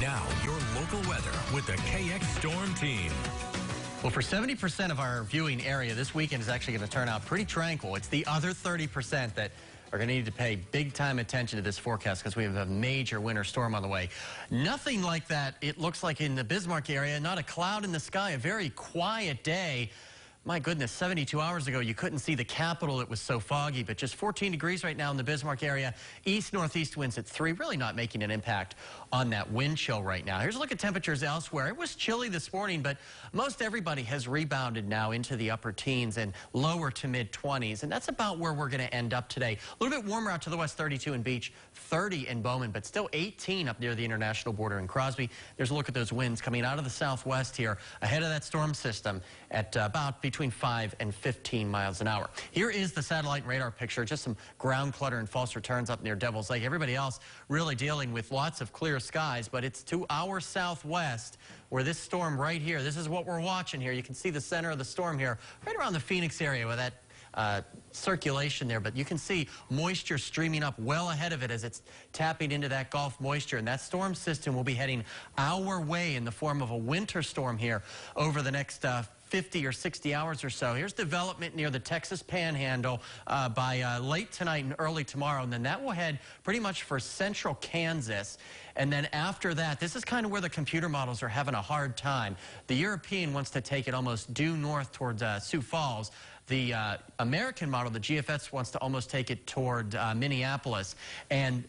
Now, your local weather with the KX Storm Team. Well, for 70% of our viewing area, this weekend is actually going to turn out pretty tranquil. It's the other 30% that are going to need to pay big-time attention to this forecast because we have a major winter storm on the way. Nothing like that, it looks like, in the Bismarck area. Not a cloud in the sky, a very quiet day. My goodness, 72 hours ago, you couldn't see the Capitol. It was so foggy, but just 14 degrees right now in the Bismarck area. East-northeast winds at 3, really not making an impact on that wind chill right now. Here's a look at temperatures elsewhere. It was chilly this morning, but most everybody has rebounded now into the upper teens and lower to mid-20s, and that's about where we're going to end up today. A little bit warmer out to the west, 32 in Beach, 30 in Bowman, but still 18 up near the international border in Crosby. There's a look at those winds coming out of the southwest here ahead of that storm system at about between 5 and 15 miles an hour. Here is the satellite radar picture, just some ground clutter and false returns up near Devil's Lake. Everybody else really dealing with lots of clear skies, but it's to our southwest where this storm right here, this is what we're watching here. You can see the center of the storm here, right around the Phoenix area with that circulation there, but you can see moisture streaming up well ahead of it as it's tapping into that Gulf moisture, and that storm system will be heading our way in the form of a winter storm here over the next 50 or 60 hours or so. Here's development near the Texas Panhandle by late tonight and early tomorrow, and then that will head pretty much for central Kansas. And then after that, this is kind of where the computer models are having a hard time. The European wants to take it almost due north towards Sioux Falls. The American model, the GFS, wants to almost take it toward Minneapolis. And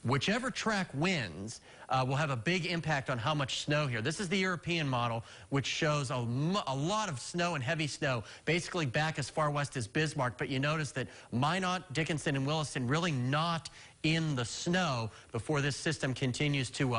whichever track wins will have a big impact on how much snow here. This is the European model, which shows a lot of snow and heavy snow, basically back as far west as Bismarck. But you notice that Minot, Dickinson, and Williston really not in the snow before this system continues to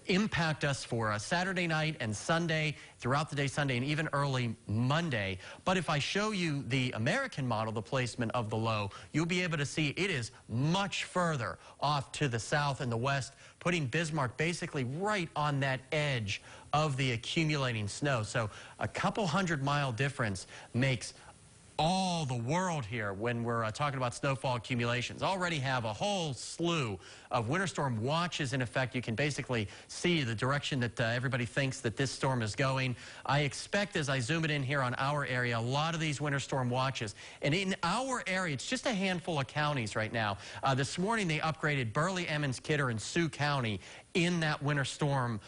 impact us for Saturday night and Sunday, throughout the day Sunday, and even early Monday. But if I show you the American model, the placement of the low, you'll be able to see it is much further off to the south and the west, putting Bismarck basically right on that edge of the accumulating snow. So a couple 100-mile difference makes all the world here when we're talking about snowfall accumulations. Already have a whole slew of winter storm watches in effect. You can basically see the direction that everybody thinks that this storm is going. I expect, as I zoom it in here on our area, a lot of these winter storm watches. And in our area, it's just a handful of counties right now. This morning, they upgraded Burley, Emmons, Kidder, and Sioux County in that winter storm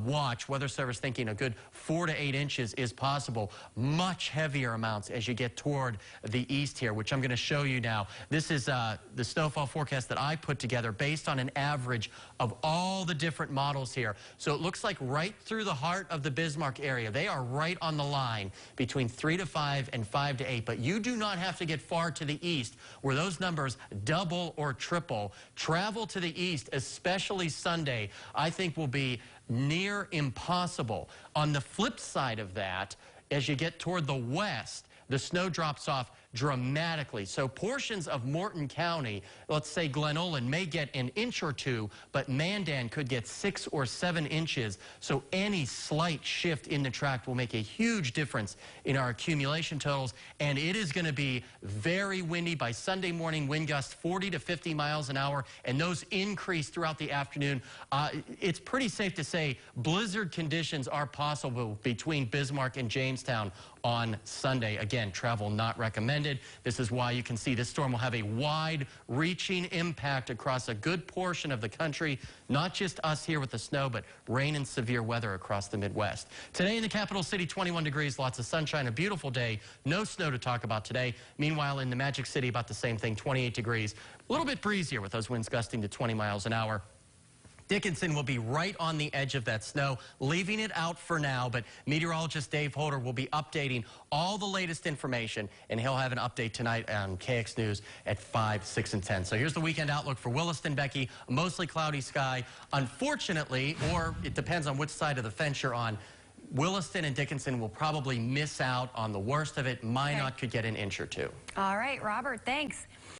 watch. Weather Service thinking a good 4 to 8 inches is possible. Much heavier amounts as you get toward the east here, which I'm going to show you now. This is the snowfall forecast that I put together based on an average of all the different models here. So it looks like right through the heart of the Bismarck area, they are right on the line between 3 to 5 and 5 to 8. But you do not have to get far to the east where those numbers double or triple. Travel to the east, especially Sunday, I think will be near impossible. On the flip side of that, as you get toward the west, the snow drops off dramatically. So portions of Morton County, let's say Glen Olin, may get an inch or two, but Mandan could get 6 or 7 inches. So any slight shift in the track will make a huge difference in our accumulation totals. And it is going to be very windy by Sunday morning, wind gusts 40 to 50 miles an hour, and those increase throughout the afternoon. It's pretty safe to say blizzard conditions are possible between Bismarck and Jamestown on Sunday. Again, travel not recommended. This is why you can see this storm will have a wide-reaching impact across a good portion of the country, not just us here with the snow, but rain and severe weather across the Midwest. Today in the capital city, 21 degrees, lots of sunshine, a beautiful day, no snow to talk about today. Meanwhile, in the Magic City, about the same thing, 28 degrees, a little bit breezier with those winds gusting to 20 miles an hour. Dickinson will be right on the edge of that snow, leaving it out for now, but meteorologist Dave Holder will be updating all the latest information, and he'll have an update tonight on KX News at 5, 6, and 10. So here's the weekend outlook for Williston, Becky. Mostly cloudy sky. Unfortunately, or it depends on which side of the fence you're on, Williston and Dickinson will probably miss out on the worst of it. Minot could get an inch or two. All right, Robert, thanks.